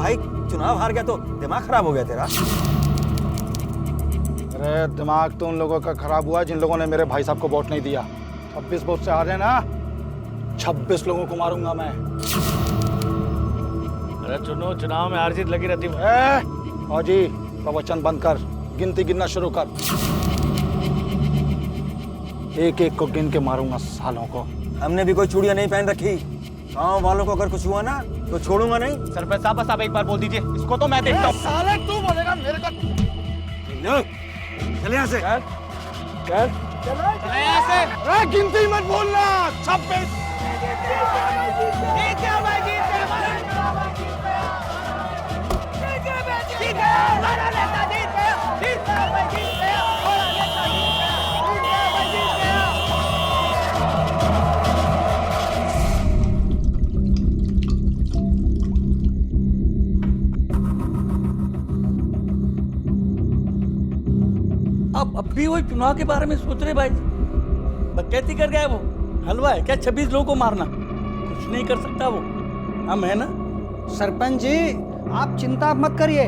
भाई चुनाव हार गया तो दिमाग खराब हो गया तेरा? अरे दिमाग तो उन लोगों का खराब हुआ जिन लोगों ने मेरे भाई साहब को वोट नहीं दिया। 26 वोट से हारे ना, 26 लोगों को मारूंगा मैं। अरे चुनो, चुनाव में हार जीत लगी रहती है। फौजी प्रवचन बंद कर, गिनती गिनना शुरू कर। एक एक को गिन के मारूंगा सालों को। हमने भी कोई चूड़ियां नहीं पहन रखी। गाँव वालों को अगर कुछ हुआ ना तो छोड़ूंगा नहीं। सरपंच साहब बस आप एक बार बोल दीजिए, इसको तो मैं देखता हूँ। साले तू बोलेगा मेरे को? चले यहाँ से। चले यहाँ से। गिनती मत बोलना। 26 अब भी वही चुनाव के बारे में सोच रहे भाई। बकैती कर गया वो। हलवा है क्या 26 लोगों को मारना? कुछ नहीं कर सकता वो, हम है ना। सरपंच जी आप चिंता मत करिए,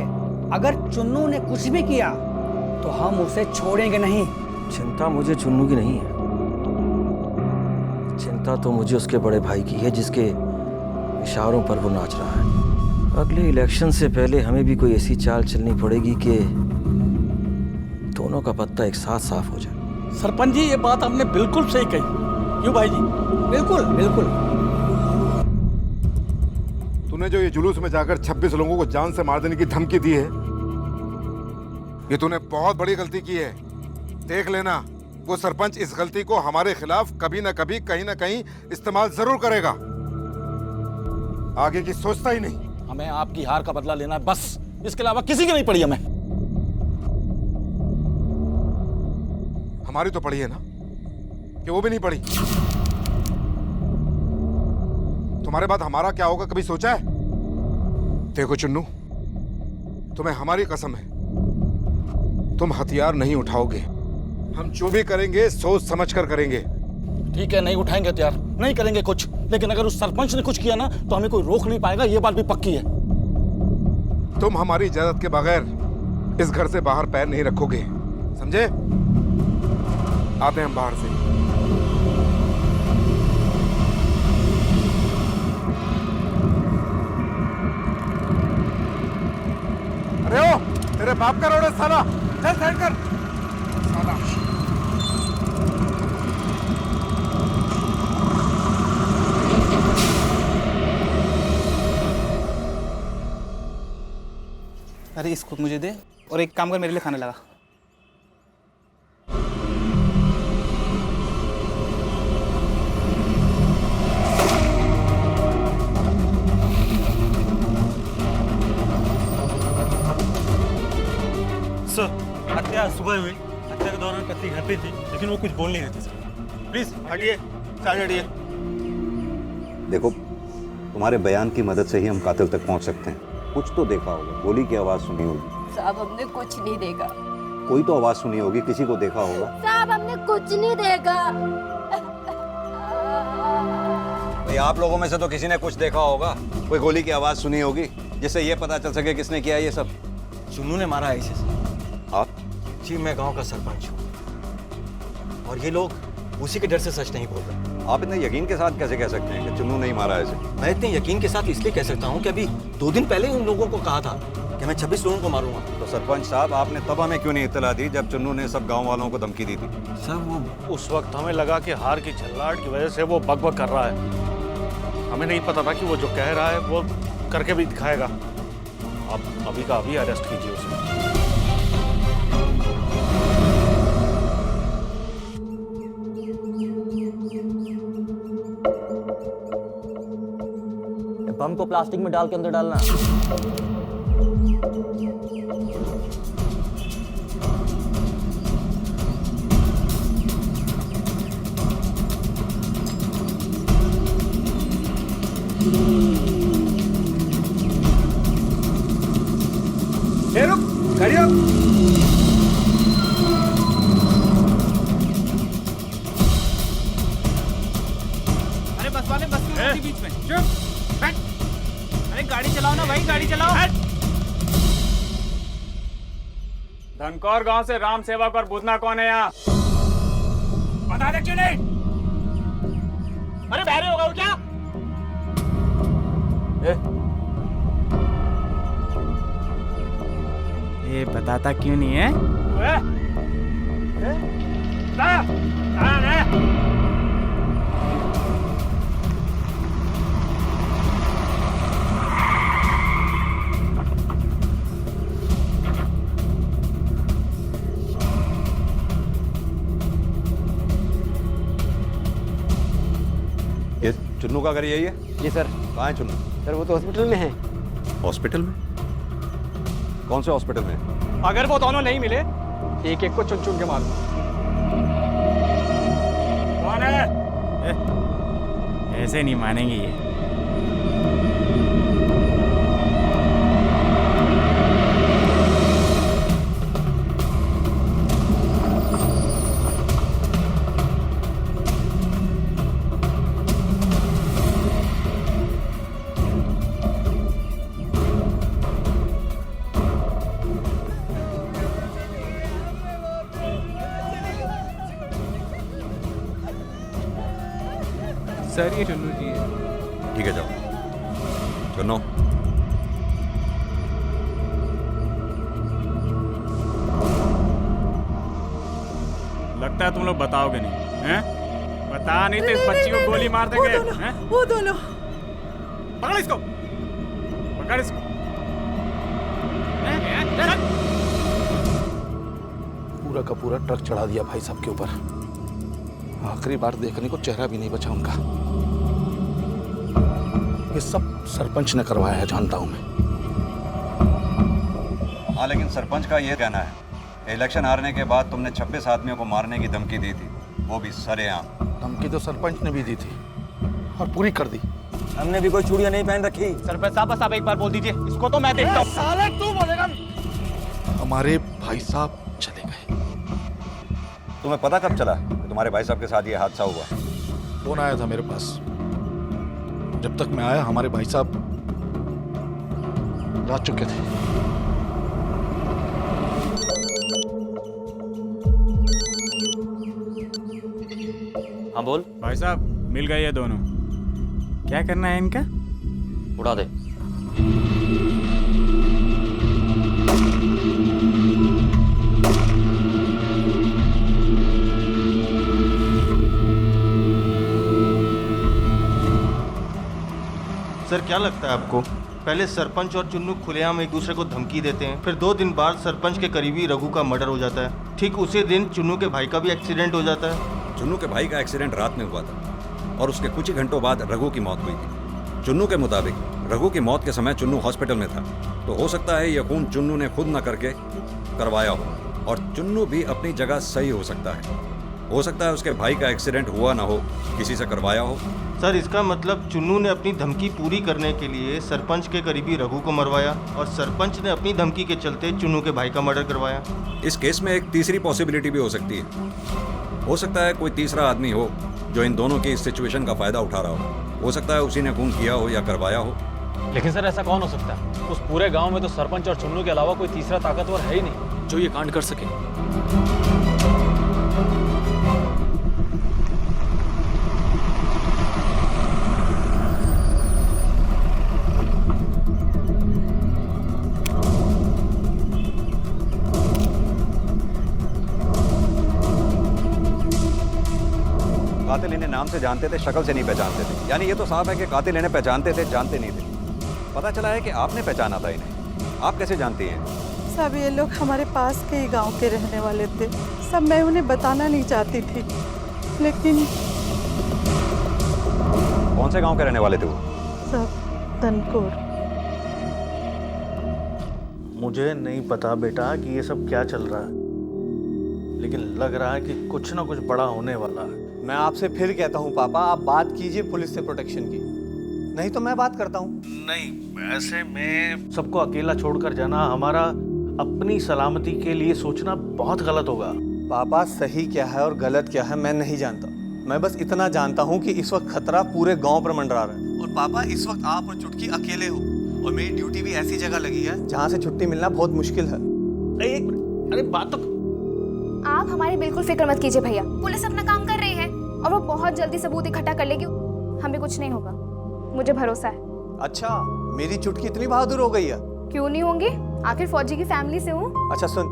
अगर चुन्नू ने कुछ भी किया तो हम उसे छोड़ेंगे नहीं। चिंता मुझे चुन्नू की नहीं है, चिंता तो मुझे उसके बड़े भाई की है जिसके इशारों पर वो नाच रहा है। अगले इलेक्शन से पहले हमें भी कोई ऐसी चाल चलनी पड़ेगी कि दोनों का पत्ता एक साथ साफ हो जाए। सरपंच जी ये बात आपने बिल्कुल सही कही। क्यों भाई जी? बिल्कुल बिल्कुल। तूने जो ये जुलूस में जाकर 26 लोगों को जान से मार देने की धमकी दी है, ये तूने बहुत बड़ी गलती की है। देख लेना, वो सरपंच इस गलती को हमारे खिलाफ कभी ना कभी कहीं ना कहीं इस्तेमाल जरूर करेगा। आगे की सोचता ही नहीं। हमें आपकी हार का बदला लेना है बस, इसके अलावा किसी की नहीं पड़ी हमें। हमारी तो पड़ी है ना, कि वो भी नहीं पड़ी? तुम्हारे बाद हमारा क्या होगा कभी सोचा है? देखो चुन्नू, तुम्हें हमारी कसम है, तुम हथियार नहीं उठाओगे। हम जो भी करेंगे सोच समझ कर करेंगे। ठीक है, नहीं उठाएंगे हथियार, नहीं करेंगे कुछ, लेकिन अगर उस सरपंच ने कुछ किया ना तो हमें कोई रोक नहीं पाएगा, ये बात भी पक्की है। तुम हमारी इजाजत के बगैर इस घर से बाहर पैर नहीं रखोगे, समझे? आते हैं हम बाहर से। अरे ओ, तेरे बाप का रोड है साला, चल साइड कर साला। अरे इसको मुझे दे और एक काम कर, मेरे लिए खाने लगा। सर, हत्या सुबह हुई। हत्या के दौरान पत्नी घर पे थी, लेकिन वो कुछ बोल नहीं रही थी सर। प्लीज हटिए, साइड हटिए। देखो, तुम्हारे बयान की मदद से ही हम कातिल तक पहुंच सकते हैं। कुछ तो देखा होगा, गोली की आवाज सुनी होगी। साहब हमने कुछ नहीं देखा। कोई तो आवाज सुनी होगी, किसी को देखा होगा। साहब हमने कुछ नहीं देखा। भाई आप लोगों में से तो किसी ने कुछ देखा होगा, कोई गोली की आवाज सुनी होगी, जिससे ये पता चल सके किसने किया ये सब। चुन्नू ने मारा है इसे। आप? जी मैं गांव का सरपंच हूँ और ये लोग उसी के डर से सच नहीं बोल रहे। आप इतने यकीन के साथ कैसे कह सकते हैं कि चुन्नू नहीं मारा है इसे? मैं इतने यकीन के साथ इसलिए कह सकता हूँ कि अभी 2 दिन पहले उन लोगों को कहा था कि मैं 26 लोगों को मारूंगा। तो सरपंच साहब, आपने तब हमें क्यों नहीं इत्तला दी जब चुन्नू ने सब गांव वालों को धमकी दी थी? सर वो उस वक्त हमें लगा कि हार की झल्लाहट की वजह से वो बकबक कर रहा है। हमें नहीं पता था कि वो जो कह रहा है वो करके भी दिखाएगा। अब अभी का अभी अरेस्ट कीजिए उसे। बम को प्लास्टिक में डाल के अंदर डालना। रुक, खड़ी हो। अरे बस वाले, बस क्यों रोकी बीच में? चुप बैठ। अरे गाड़ी चलाओ ना। चलाओ भाई, गाड़ी चलाओ। धनकौर गांव से राम सेवक और बुधना कौन है यहाँ? बता दे क्यों नहीं? अरे बहरे हो गए क्या? ये बताता क्यों नहीं है? ये चुन्नू का घर यही है? जी सर। कहाँ है चुन्नू? सर वो तो हॉस्पिटल में है। हॉस्पिटल में? कौन से हॉस्पिटल में? अगर वो दोनों नहीं मिले, एक एक को चुन चुन के मारो। कौन है? ऐसे नहीं मानेंगे ये। सर ये चुन्नू जी है। ठीक है, जाओ। चुन्नू, लगता है तुम लोग बताओगे नहीं, हैं? बता नहीं तो इस बच्ची को गोली मार देंगे, हैं? वो दोनों पकड़ इसको, पकड़ इसको। चल। पूरा का पूरा ट्रक चढ़ा दिया भाई साहब के ऊपर। आखिरी बार देखने को चेहरा भी नहीं बचा उनका। ये सब सरपंच ने करवाया है, जानता हूं मैं। हाँ, लेकिन सरपंच का ये कहना है, इलेक्शन हारने के बाद तुमने 26 आदमियों को मारने की धमकी दी थी, वो भी सरेआम। धमकी तो सरपंच ने भी दी थी और पूरी कर दी। हमने भी कोई चूड़ियां नहीं पहन रखी। सरपंच साहब बस आप एक बार बोल दीजिए, इसको तो मैं देखता हूँ। साले तू बोलेगा? हमारे भाई साहब चले गए। तुम्हें पता कब चला कि तुम्हारे भाई साहब के साथ ये हादसा हुआ? फोन आया था मेरे पास। जब तक मैं आया हमारे भाई साहब जा चुके थे। हाँ बोल। भाई साहब मिल गए ये दोनों। क्या करना है इनका? उड़ा दे। सर क्या लगता है आपको, पहले सरपंच और चुन्नू खुलेआम एक दूसरे को धमकी देते हैं, फिर 2 दिन बाद सरपंच के करीबी रघु का मर्डर हो जाता है, ठीक उसी दिन चुन्नू के भाई का भी एक्सीडेंट हो जाता है। चुन्नू के भाई का एक्सीडेंट रात में हुआ था और उसके कुछ ही घंटों बाद रघु की मौत हुई थी। चुन्नू के मुताबिक रघु की मौत के समय चुन्नू हॉस्पिटल में था, तो हो सकता है यह खून चुन्नू ने खुद न करके करवाया हो, और चुन्नू भी अपनी जगह सही हो सकता है। हो सकता है उसके भाई का एक्सीडेंट हुआ ना हो, किसी से करवाया हो। सर इसका मतलब चुन्नू ने अपनी धमकी पूरी करने के लिए सरपंच के करीबी रघु को मरवाया और सरपंच ने अपनी धमकी के चलते चुन्नू के भाई का मर्डर करवाया। इस केस में एक तीसरी पॉसिबिलिटी भी हो सकती है। हो सकता है कोई तीसरा आदमी हो जो इन दोनों की इस सिचुएशन का फायदा उठा रहा हो सकता है उसी ने खून किया हो या करवाया हो। लेकिन सर ऐसा कौन हो सकता है? उस पूरे गांव में तो सरपंच और चुन्नू के अलावा कोई तीसरा ताकतवर है ही नहीं जो ये कांड कर सके। कातिल इन्हें नाम से जानते थे, शक्ल से नहीं पहचानते थे। यानी ये तो साफ है कि कातिल इन्हें पहचानते थे, जानते नहीं थे। पता चला है कि आपने पहचाना था इन्हें। आप कैसे जानती हैं? सब ये लोग हमारे पास के ही गांव के रहने वाले थे। सब मैं उन्हें बताना नहीं चाहती थी, लेकिन कौन से गांव के रहने वाले थे वो? सब धनकौर। मुझे नहीं पता बेटा कि ये सब क्या चल रहा है, लेकिन लग रहा है कि कुछ ना कुछ बड़ा होने वाला है। मैं आपसे फिर कहता हूँ पापा, आप बात कीजिए पुलिस से प्रोटेक्शन की, नहीं तो मैं बात करता हूँ। नहीं, ऐसे में सबको अकेला छोड़कर जाना, हमारा अपनी सलामती के लिए सोचना बहुत गलत होगा। पापा सही क्या है और गलत क्या है मैं नहीं जानता। मैं बस इतना जानता हूँ कि इस वक्त खतरा पूरे गांव पर मंडरा रहा है। और पापा इस वक्त आप और चुटकी अकेले हो। और मेरी ड्यूटी भी ऐसी जगह लगी है जहाँ से छुट्टी मिलना बहुत मुश्किल है। अरे बात तो आप हमारी बिल्कुल फिक्र मत कीजिए भैया, पुलिस अपना काम कर रही है और वो बहुत जल्दी सबूत इकट्ठा कर लेगी, हमें कुछ नहीं होगा, मुझे भरोसा है। अच्छा, मेरी चुटकी इतनी बहादुर हो गई है? क्यों नहीं होंगी, आखिर फौजी की फैमिली से हूँ। अच्छा सुन,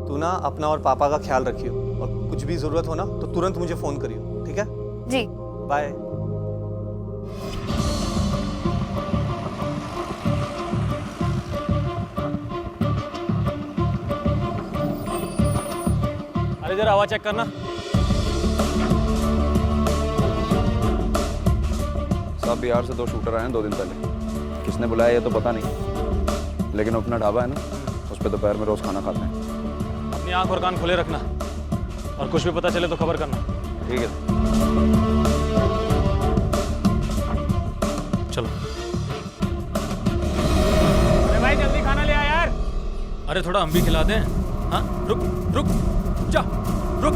तू ना अपना और पापा का ख्याल रखियो और कुछ भी जरूरत हो ना तो तुरंत मुझे फोन करियो, ठीक है? जी बाय। अरे जरा आवाज चेक करना। साहब बिहार से 2 शूटर आए हैं 2 दिन पहले। किसने बुलाया ये तो पता नहीं, लेकिन अपना ढाबा है ना, उस पर दोपहर में रोज खाना खाते हैं। अपनी आंख और कान खुले रखना और कुछ भी पता चले तो खबर करना। ठीक है। चलो। अरे भाई जल्दी खाना ले आ यार। अरे थोड़ा हम भी खिला दें। हाँ रुक रुक जा रुक।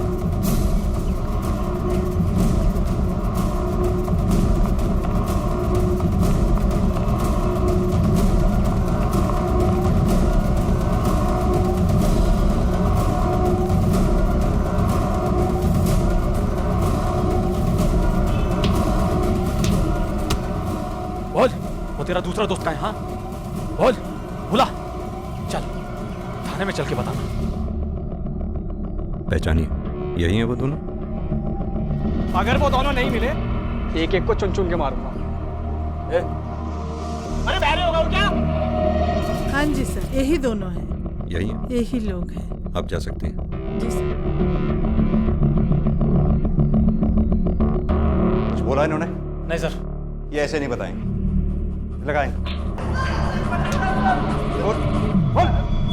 बोल, वो तेरा दूसरा दोस्त का है? हाँ बोल, बुला। चल थाने में चल के बताना। पहचानिए, यही है वो दोनों? अगर वो दोनों नहीं मिले एक एक को चुन चुन के मारूंगा। अरे बहरे होगा क्या? हाँ जी सर, यही दोनों हैं। यही है? यही लोग हैं। आप जा सकते हैं। जी सर। कुछ बोला इन्होंने? नहीं सर। ये ऐसे नहीं बताएंगे। लगाएं।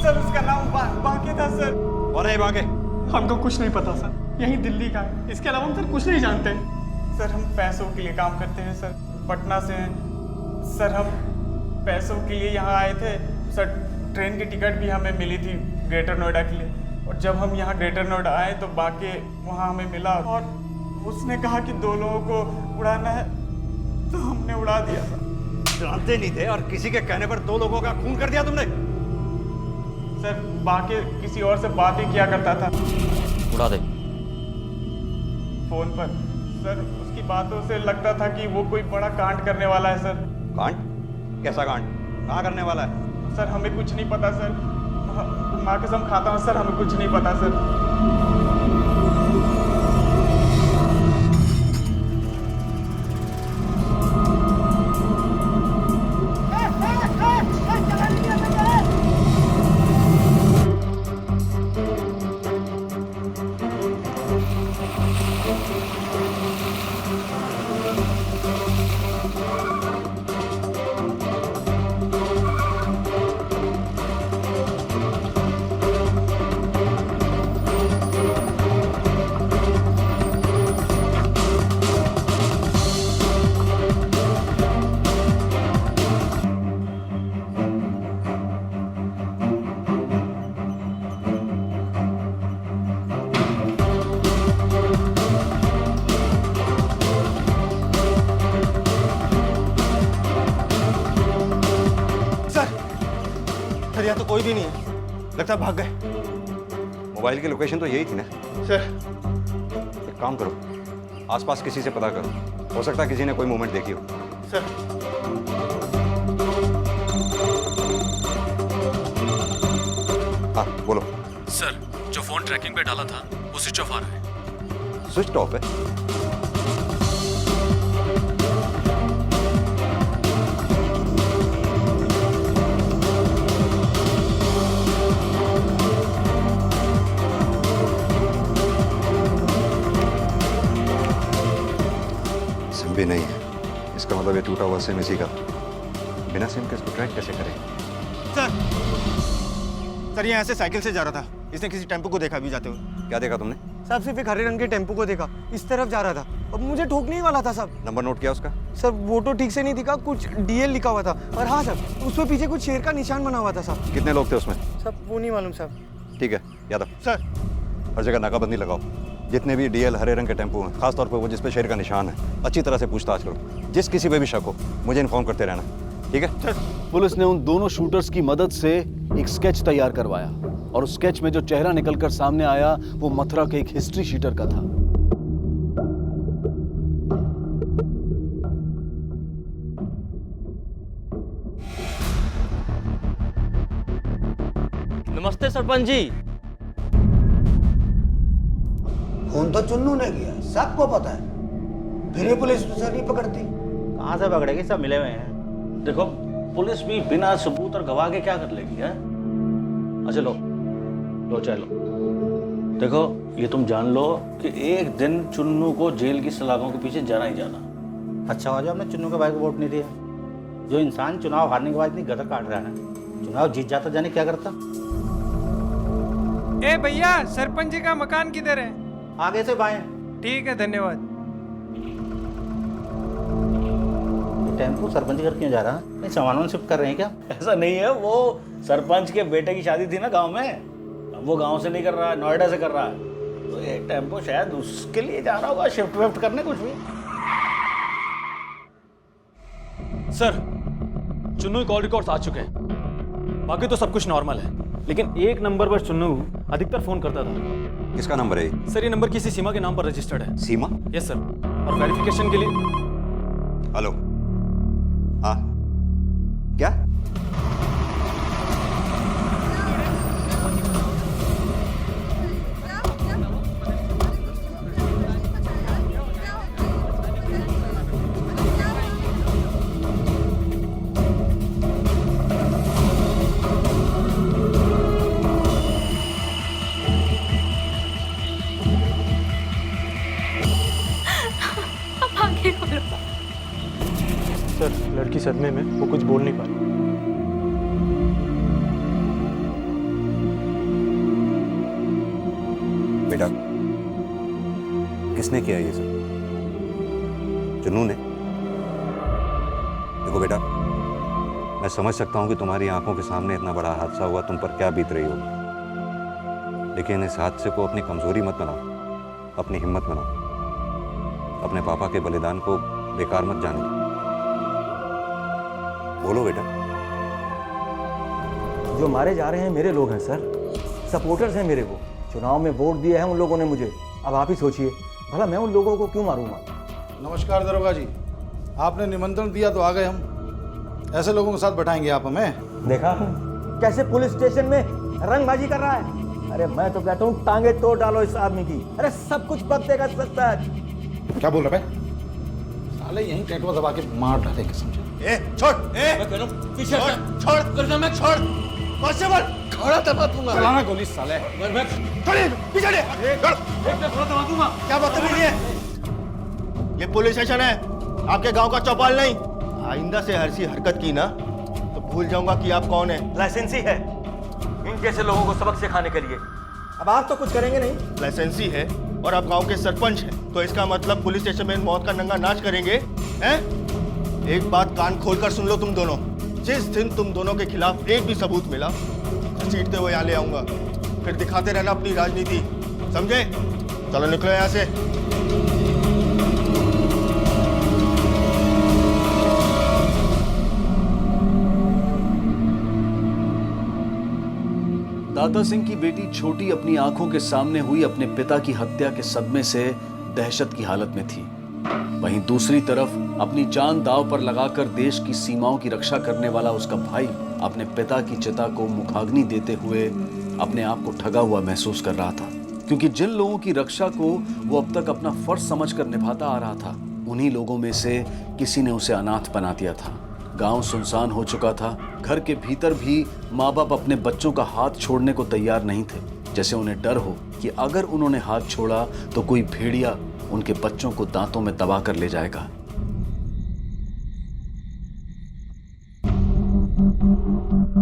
सर उसका नाम बांके था सर। कौन है बांके? हमको कुछ नहीं पता सर, यही दिल्ली का है, इसके अलावा हम सर कुछ नहीं जानते। सर हम पैसों के लिए काम करते हैं सर, पटना से हैं सर। हम पैसों के लिए यहाँ आए थे सर, ट्रेन की टिकट भी हमें मिली थी ग्रेटर नोएडा के लिए, और जब हम यहाँ ग्रेटर नोएडा आए तो बाकी वहाँ हमें मिला और उसने कहा कि 2 लोगों को उड़ाना है, तो हमने उड़ा दिया सर। जानते नहीं थे और किसी के कहने पर 2 लोगों का खून कर दिया तुमने? सर बाकी किसी और से बात ही किया करता था उड़ा दे फोन पर सर, उसकी बातों से लगता था कि वो कोई बड़ा कांड करने वाला है सर। कांड? कैसा कांड? कहाँ करने वाला है? सर हमें कुछ नहीं पता सर, माँ कसम खाता हूँ सर, हमें कुछ नहीं पता सर। यहाँ तो कोई भी नहीं है, लगता है भाग गए। मोबाइल की लोकेशन तो यही थी ना सर? एक काम करो, आसपास किसी से पता करो, हो सकता है किसी ने कोई मूवमेंट देखी हो। सर हाँ बोलो। सर जो फोन ट्रैकिंग पे डाला था वो स्विच ऑफ आ रहा है। स्विच ऑफ है? सिम भी नहीं है, इसका मतलब ये टूटा हुआ सिम इसी का। बिना सिम के इसको ट्रैक कैसे करें? सर ये ऐसे साइकिल से जा रहा था, इसने किसी टेम्पो को देखा भी जाते हुए। क्या देखा तुमने? साहब सिर्फ एक हरे रंग के टेम्पो को देखा, इस तरफ जा रहा था, अब मुझे ठोकने ही वाला था साहब। नंबर नोट किया उसका? सर वो तो ठीक से नहीं दिखा, कुछ DL लिखा हुआ था, और हाँ सर उसके पीछे कुछ शेर का निशान बना हुआ था साहब। कितने लोग थे उसमें? सब वो नहीं मालूम साहब। ठीक है यादव सर, हर जगह नाकाबंदी लगाओ, जितने भी DL हरे रंग के टेम्पो हैं, खासतौर पर वो जिस पे शेर का निशान है, अच्छी तरह से पूछताछ करो। जिस किसी पे भी शक हो मुझे इन्फॉर्म करते रहना। ठीक है? पुलिस ने उन दोनों शूटर्स की मदद से एक स्केच तैयार करवाया और उस स्केच में जो चेहरा निकलकर सामने आया वो मथुरा के एक हिस्ट्री शीटर का था। नमस्ते सरपंच जी। फोन तो चुन्नू ने किया, सबको पता है, फिर भी पुलिस उसे नहीं पकड़ती। कहाँ से पकड़ेगी, सब मिले हुए हैं। देखो पुलिस भी बिना सबूत और गवाह के क्या कर लेगी है? अच्छा लो चाय लो। देखो ये तुम जान लो कि एक दिन चुन्नू को जेल की सलाखों के पीछे जाना ही जाना। अच्छा हो जाए हमने चुन्नू के भाई को वोट नहीं दिया। जो इंसान चुनाव हारने के बाद इतनी गदर काट रहा है, चुनाव जीत जाता जाने क्या करता। ए भैया, सरपंच जी का मकान किधर है? आगे से बाएं। ठीक है, धन्यवाद। टेम्पो सरपंच घर क्यों जा रहा है? नहीं सामान शिफ्ट कर रहे हैं क्या? ऐसा नहीं है, वो सरपंच के बेटे की शादी थी ना गांव में, अब वो गांव से नहीं कर रहा है, नोएडा से कर रहा है, तो ये टेम्पो शायद उसके लिए जा रहा होगा, शिफ्ट विफ्ट करने कुछ भी। सर चुन्नू कॉल रिकॉर्ड्स आ चुके हैं, बाकी तो सब कुछ नॉर्मल है, लेकिन एक नंबर पर चुन्नू अधिकतर फोन करता था। किसका नंबर है? सर ये नंबर किसी सीमा के नाम पर रजिस्टर्ड है। सीमा? यस सर, और वेरिफिकेशन के लिए। हेलो, हाँ क्या? सर लड़की सदमे में, वो कुछ बोल नहीं पाई। बेटा किसने किया ये सब? चुन्नू ने? देखो बेटा, मैं समझ सकता हूं कि तुम्हारी आंखों के सामने इतना बड़ा हादसा हुआ, तुम पर क्या बीत रही होगी, लेकिन इस हादसे को अपनी कमजोरी मत बनाओ, अपनी हिम्मत बनाओ, अपने पापा के बलिदान को बेकार मत जाने दो। बोलो बेटा। जो मारे जा रहे हैं मेरे लोग हैं सर, सपोर्टर्स हैं मेरे। वो चुनाव में वोट दिए हैं उन लोगों ने मुझे। अब आप ही सोचिए, भला मैं उन लोगों को क्यों मारूंगा? नमस्कार दरोगा जी, आपने निमंत्रण दिया तो आ गए हम। ऐसे लोगों के साथ बैठाएंगे आप हमें? देखा कैसे पुलिस स्टेशन में रंगबाजी कर रहा है। अरे मैं तो कहता हूँ टांगे तोड़ डालो इस आदमी की। अरे सब कुछ बदलेगा सच। क्या बोल रहे भाई? साले यहीं टेटवा दबा के मार डालेंगे, समझे? छोड़, पीछे छोड़, करना मैं छोड़, कांस्टेबल खड़ा दबा दूंगा। चलाना गोली साले। पीछे दबा दूंगा। क्या बदतमीजी है? ये पुलिस स्टेशन है, आपके गांव का चौपाल नहीं। आइंदा से ऐसी हरकत की ना तो भूल जाऊंगा कि आप कौन है। लाइसेंसी है इन जैसे लोगों को सबक सिखाने के लिए। अब आप तो कुछ करेंगे नहीं। लाइसेंसी है और आप गांव के सरपंच हैं, तो इसका मतलब पुलिस स्टेशन में मौत का नंगा नाच करेंगे हैं? एक बात कान खोलकर सुन लो तुम दोनों, जिस दिन तुम दोनों के खिलाफ एक भी सबूत मिला, घसीटते हुए यहाँ ले आऊंगा, फिर दिखाते रहना अपनी राजनीति, समझे? चलो निकलो यहाँ से। दाता सिंह की बेटी छोटी अपनी आंखों के सामने हुई अपने पिता की हत्या के सदमे से दहशत की हालत में थी। वहीं दूसरी तरफ अपनी जान दांव पर लगाकर देश की सीमाओं की रक्षा करने वाला उसका भाई अपने पिता की चिता को मुखाग्नि देते हुए अपने आप को ठगा हुआ महसूस कर रहा था, क्योंकि जिन लोगों की रक्षा को वो अब तक अपना फर्ज समझकर निभाता आ रहा था, उन्हीं लोगों में से किसी ने उसे अनाथ बना दिया था। गांव सुनसान हो चुका था। घर के भीतर भी माँ बाप अपने बच्चों का हाथ छोड़ने को तैयार नहीं थे, जैसे उन्हें डर हो कि अगर उन्होंने हाथ छोड़ा तो कोई भेड़िया उनके बच्चों को दांतों में दबा कर ले जाएगा।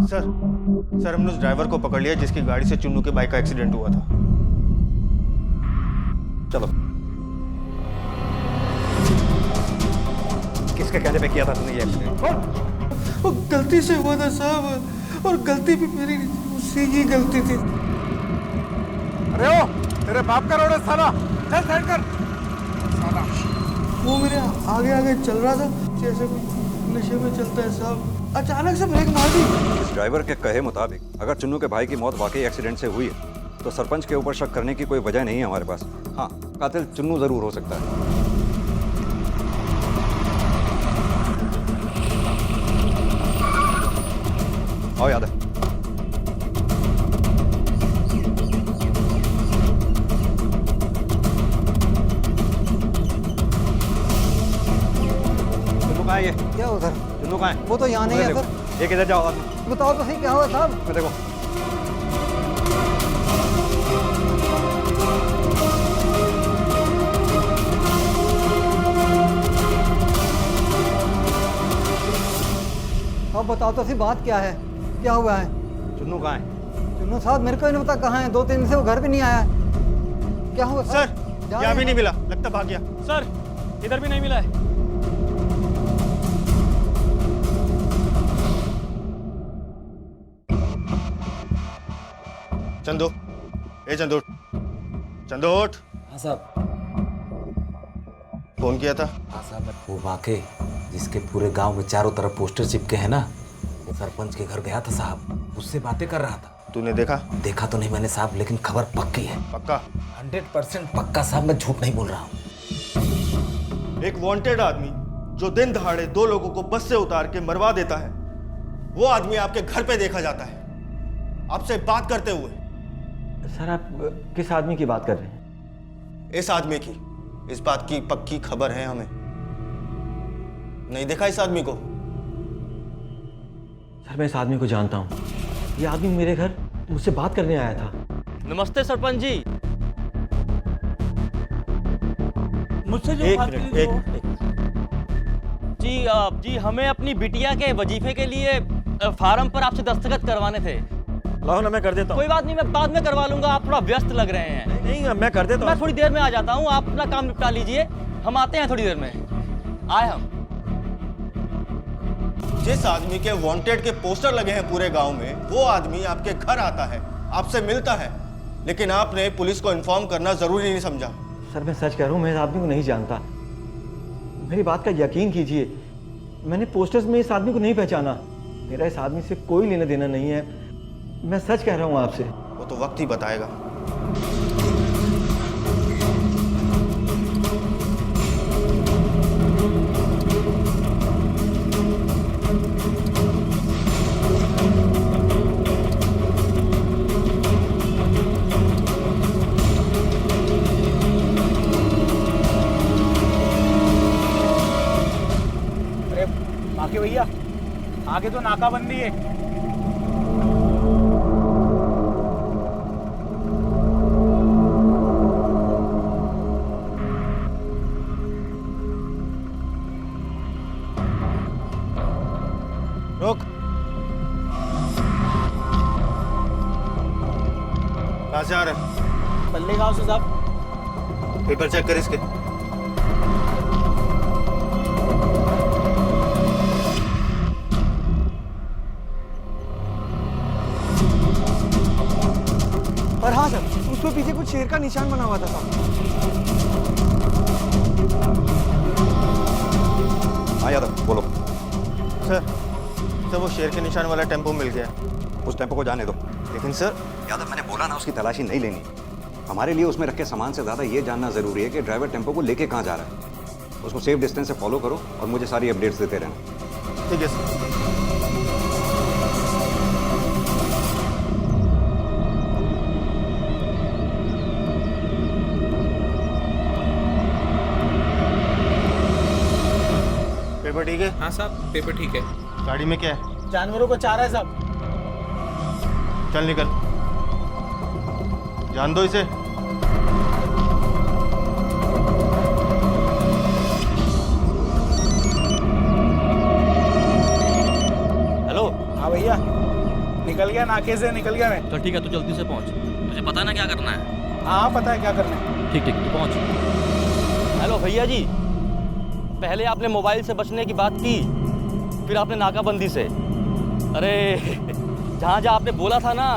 सर हमने उस ड्राइवर को पकड़ लिया जिसकी गाड़ी से चुन्नू के बाइक का एक्सीडेंट हुआ था। चलो। किसके कहने पे किया था तुमने ये एक्सीडेंट? वो गलती से हुआ था साहब, और गलती भी मेरी, उससे ही गलती थी। अरे ओ, तेरे बाप का रोड है साला, चल साइड कर। वो मेरे आगे आगे चल रहा था जैसे कोई नशे में चलता है साहब। अचानक से ब्रेक मार दी। इस ड्राइवर के कहे मुताबिक अगर चुन्नू के भाई की मौत वाकई एक्सीडेंट से हुई है तो सरपंच के ऊपर शक करने की कोई वजह नहीं है हमारे पास। हाँ, कातिल चुन्नू जरूर हो सकता है। आओ याद है। चुन्नू कहाँ है ये? क्या उधर? चुन्नू कहाँ है? वो तो यहाँ नहीं है सर। एक इधर जाओ आदमी। बताओ तो सही क्या हुआ साहब? मैं देखो। अब बताओ तो सही बात क्या है? क्या हुआ है? चुन्नू कहाँ है? चुन्नू साहब मेरे को नहीं पता कहाँ है। 2-3 दिन से वो घर भी नहीं आया। क्या हुआ सर? यहाँ भी नहीं मिला, लगता भाग गया। सर इधर भी नहीं मिला है। चंदू, ए चंदू, चंदू उठ। हाँ साहब। फोन किया था? हाँ साहब, वो वाकई जिसके पूरे गांव में चारों तरफ पोस्टर चिपके हैं ना, वो सरपंच के घर गया था साहब, उससे बातें कर रहा था। तूने देखा? देखा तो नहीं मैंने साहब, लेकिन खबर पक्की है। पक्का? 100% पक्का साहब, मैं झूठ नहीं बोल रहा हूँ। एक वांटेड आदमी जो दिन दहाड़े 2 लोगों को बस से उतार के मरवा देता है, वो आदमी आपके घर पे देखा जाता है आपसे बात करते हुए। सर आप किस आदमी की बात कर रहे हैं? इस आदमी की। इस बात की पक्की खबर है हमें। नहीं देखा इस आदमी को? सर मैं इस आदमी को जानता हूँ। ये आदमी मेरे घर मुझसे बात करने आया था। नमस्ते सरपंच जी। मुझसे जो एक बात मिनट, करी जी जी हमें अपनी बिटिया के वजीफे के लिए फार्म पर आपसे दस्तखत करवाने थे। लाओ ना, मैं कर देता हूँ। कोई बात नहीं, मैं बाद में करवा लूंगा। आप थोड़ा व्यस्त लग रहे हैं। नहीं मैं कर देता हूँ। मैं थोड़ी देर में आ जाता हूँ, आप अपना काम निपटा लीजिए, हम आते हैं थोड़ी देर में। आए हम। जिस आदमी के वांटेड के पोस्टर लगे हैं पूरे गांव में, वो आदमी आपके घर आता है, आपसे मिलता है, लेकिन आपने पुलिस को इन्फॉर्म करना जरूरी नहीं समझा। सर मैं सच कह रहा हूँ, मैं इस आदमी को नहीं जानता। मेरी बात का यकीन कीजिए, मैंने पोस्टर्स में इस आदमी को नहीं पहचाना। मेरा इस आदमी से कोई लेना देना नहीं है, मैं सच कह रहा हूँ आपसे। वो तो वक्त ही बताएगा। अरे बाकी भैया, आगे तो नाकाबंदी है। रोक। कहाँ से आ रहे हैं? पल्ले गांव से साहब। पेपर चेक कर इसके। और हाँ सर, उसमें पीछे कुछ शेर का निशान बना हुआ था साहब। हाँ यादव बोलो। सर वो शेर के निशान वाला टेम्पो मिल गया। उस टेम्पो को जाने दो। लेकिन सर यादव मैंने बोला ना, उसकी तलाशी नहीं लेनी। हमारे लिए उसमें रखे सामान से ज़्यादा ये जानना ज़रूरी है कि ड्राइवर टेम्पो को लेके कहाँ जा रहा है। उसको सेफ डिस्टेंस से फॉलो करो और मुझे सारी अपडेट्स देते रहना। ठीक है सर। पेपर ठीक है? हाँ साहब, पेपर ठीक है। गाड़ी में क्या है? जानवरों को चारा है साहब। चल निकल, जान दो इसे। हेलो। हाँ भैया, निकल गया, नाके से निकल गया मैं। चल ठीक है, तू जल्दी से पहुंच। तुझे पता है ना क्या करना है? हाँ पता है क्या करना है। ठीक ठीक, तू पहुंच। हेलो भैया जी, पहले आपने मोबाइल से बचने की बात की, फिर आपने नाकाबंदी से। अरे जहाँ जहाँ आपने बोला था ना,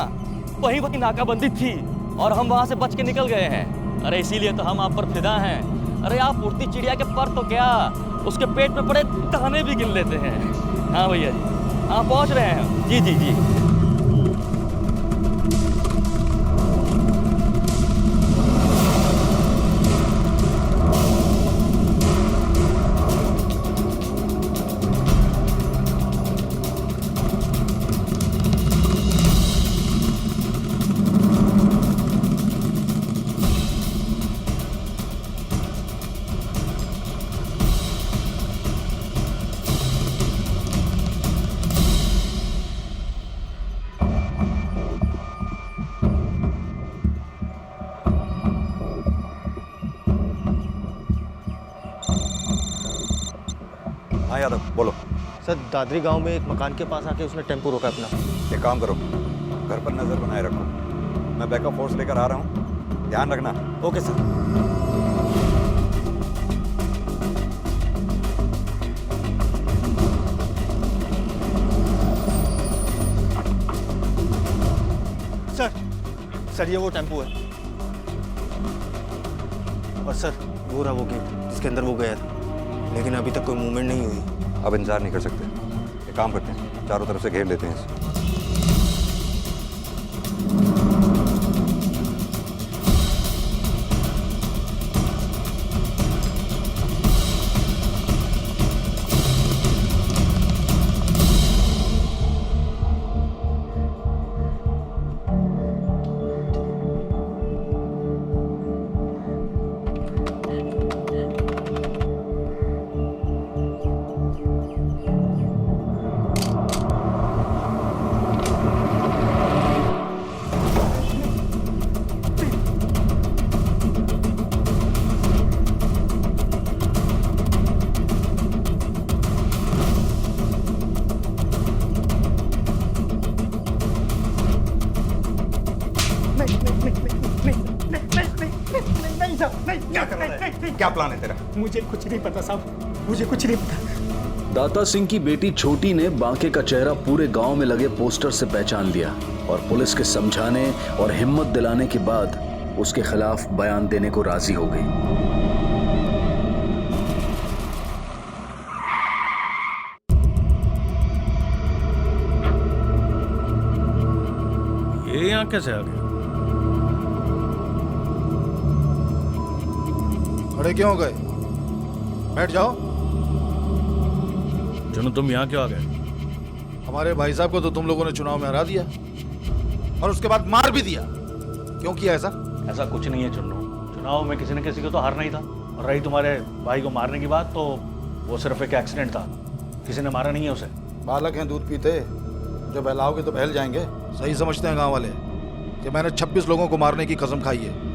वहीं वहीं नाकाबंदी थी और हम वहाँ से बच के निकल गए हैं। अरे इसीलिए तो हम आप पर फिदा हैं। अरे आप उड़ती चिड़िया के पर तो क्या, उसके पेट में पड़े दाने भी गिन लेते हैं। हाँ भैया जी। हाँ पहुंच रहे हैं। जी जी जी। हाँ यादव बोलो। सर दादरी गांव में एक मकान के पास आके उसने टेम्पो रोका अपना। एक काम करो, घर पर नजर बनाए रखो, मैं बैकअप फोर्स लेकर आ रहा हूँ, ध्यान रखना। Okay sir. सर ये वो टेम्पो है। और सर वो रहा वो गेट जिसके अंदर वो गया था, लेकिन अभी तक कोई मूवमेंट नहीं हुई। अब इंतजार नहीं कर सकते, एक काम करते हैं, चारों तरफ से घेर लेते हैं इसे। क्या प्लान है तेरा? मुझे कुछ नहीं पता साहब, मुझे कुछ नहीं पता। दाता सिंह की बेटी छोटी ने बांके का चेहरा पूरे गांव में लगे पोस्टर से पहचान लिया और पुलिस के समझाने और हिम्मत दिलाने के बाद उसके खिलाफ बयान देने को राजी हो गई। ये यहाँ कैसे आ गया? खड़े क्यों हो गए? बैठ जाओ। चलो तुम यहाँ क्यों आ गए? हमारे भाई साहब को तो तुम लोगों ने चुनाव में हरा दिया और उसके बाद मार भी दिया। क्यों किया ऐसा? ऐसा कुछ नहीं है चुन्नू, चुनाव में किसी न किसी को तो हारना ही था। और रही तुम्हारे भाई को मारने की बात, तो वो सिर्फ एक एक्सीडेंट था, किसी ने मारा नहीं है उसे। बालक हैं, दूध पीते, जब बहलाओगे तो बहल जाएंगे। सही समझते हैं गांव वाले कि मैंने 26 लोगों को मारने की कसम खाई है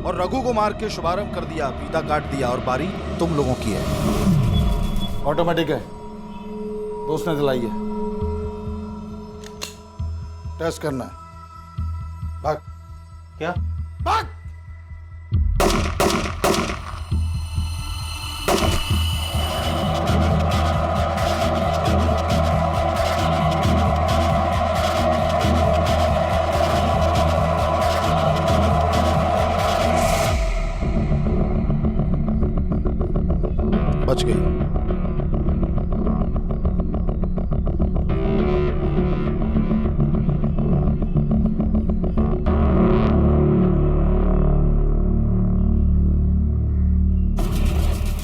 और रघु को मार के शुभारंभ कर दिया, फीता काट दिया और बारी तुम लोगों की है। ऑटोमेटिक है, दोस्त ने दिलाई है। टेस्ट करना है। भाग। क्या? भाग। बच गई।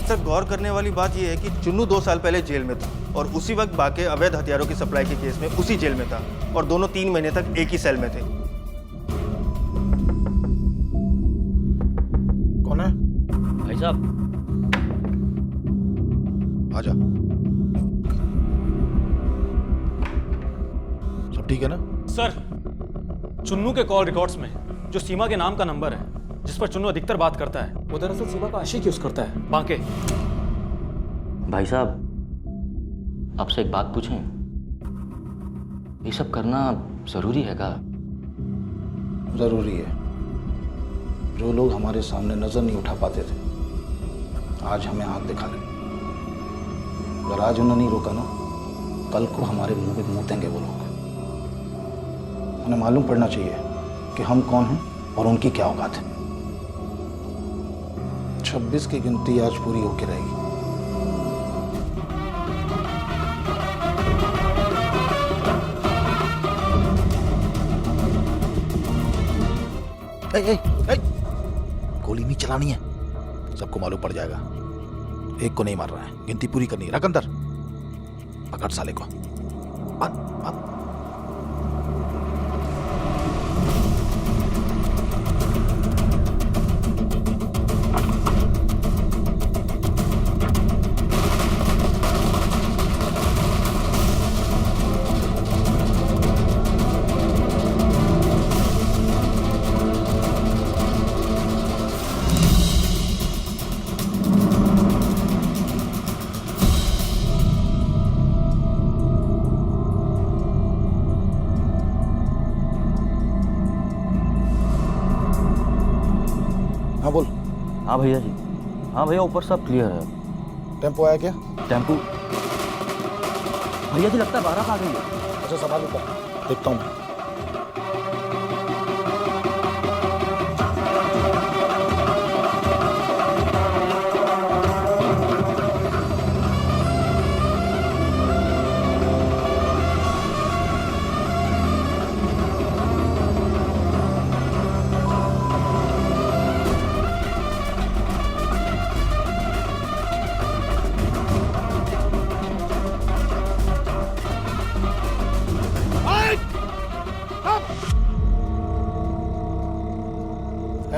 सर गौर करने वाली बात यह है कि चुन्नू 2 साल पहले जेल में था और उसी वक्त बाके अवैध हथियारों की सप्लाई के केस में उसी जेल में था और दोनों 3 महीने तक एक ही सेल में थे। कौन है? भाई साहब। आजा। सब ठीक है ना? सर, चुन्नू के कॉल रिकॉर्ड्स में जो सीमा के नाम का नंबर है जिस पर चुन्नू अधिकतर बात करता है, वो दरअसल सीमा का आशिक यूज करता है। बांके। भाई साहब, आपसे एक बात पूछें? ये सब करना जरूरी है क्या? जरूरी है। जो लोग हमारे सामने नजर नहीं उठा पाते थे, आज हमें हाथ दिखा रहे। अगर आज उन्हें नहीं रोका ना, कल को हमारे मुंह पे मूतेंगे वो लोग। उन्हें मालूम पड़ना चाहिए कि हम कौन हैं और उनकी क्या औकात है। 26 की गिनती आज पूरी होके रहेगी। चलानी है, सबको मालूम पड़ जाएगा। एक को नहीं मार रहा है, गिनती पूरी करनी है। रख अंदर, पकड़ साले को। हाँ बोल। हाँ भैया जी, हाँ भैया ऊपर सब क्लियर है। टेम्पो आया क्या? टेम्पो भैया जी लगता है बारात आ गई है। अच्छा संभाल ऊपर, देखता हूँ मैं।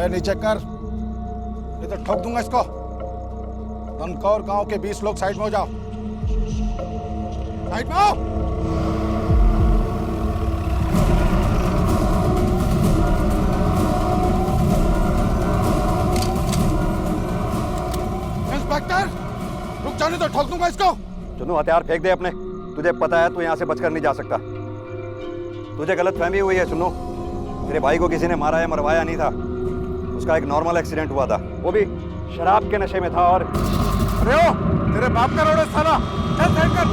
नीचे कर, नहीं तो ठोक दूंगा इसको। धनकौर गांव के 20 लोग साइड में हो जाओ, साइड में आओ। इंस्पेक्टर रुक जाने तो ठोक दूंगा इसको। चुन्नू हथियार फेंक दे अपने, तुझे पता है तू यहाँ से बचकर नहीं जा सकता। तुझे गलत फहमी हुई है चुन्नू, तेरे भाई को किसी ने मारा या मरवाया नहीं था, उसका एक नॉर्मल एक्सीडेंट हुआ था, वो भी शराब के नशे में था। और अरे ओ, तेरे बाप का रोड है साला, चल साइड कर।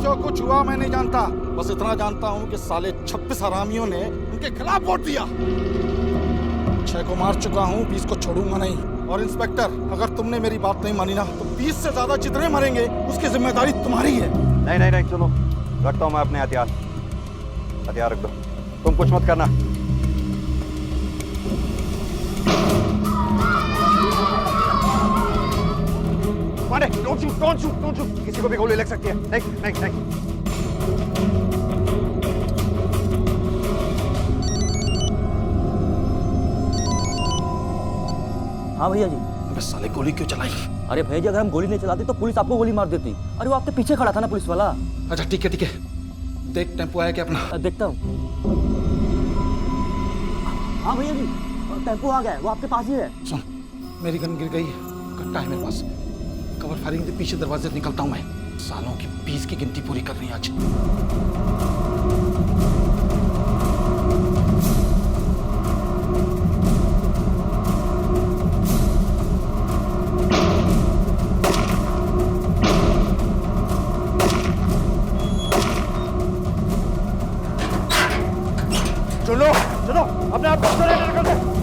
जो कुछ हुआ मैं नहीं जानता, बस इतना जानता हूँ कि साले 26 हरामियों ने उनके खिलाफ वोट दिया। 6 को मार चुका हूँ, 20 को छोड़ूंगा नहीं। और इंस्पेक्टर अगर तुमने मेरी बात नहीं मानी ना तो 20 से ज्यादा जितने मरेंगे उसकी जिम्मेदारी तुम्हारी है। नहीं नहीं नहीं, सुनो, रखता हूँ मैं अपने हथियार। हथियार रख दो, तुम कुछ मत करना। Don't shoot, don't shoot, don't shoot. किसी को भी गोली लग सकती है। नहीं नहीं नहीं। हाँ भैया जी। अबे साले गोली क्यों चलाई? अरे भैया जी अगर हम गोली नहीं चलाते तो पुलिस आपको गोली मार देती। अरे वो आपके पीछे खड़ा था ना पुलिस वाला। अच्छा ठीक है ठीक है, देख टेम्पो आया क्या अपना? देखता हूँ। हाँ भैया जी टेम्पो आ गया है, वो आपके पास ही है। सुन, मेरी गन गिर गई है, कट्टा है मेरे पास, कवर फायरिंग के पीछे दरवाजे से निकलता हूँ मैं। सालों की 20 की गिनती पूरी करनी है आज। चलो चलो, अपने आप को सरेंडर कर दो।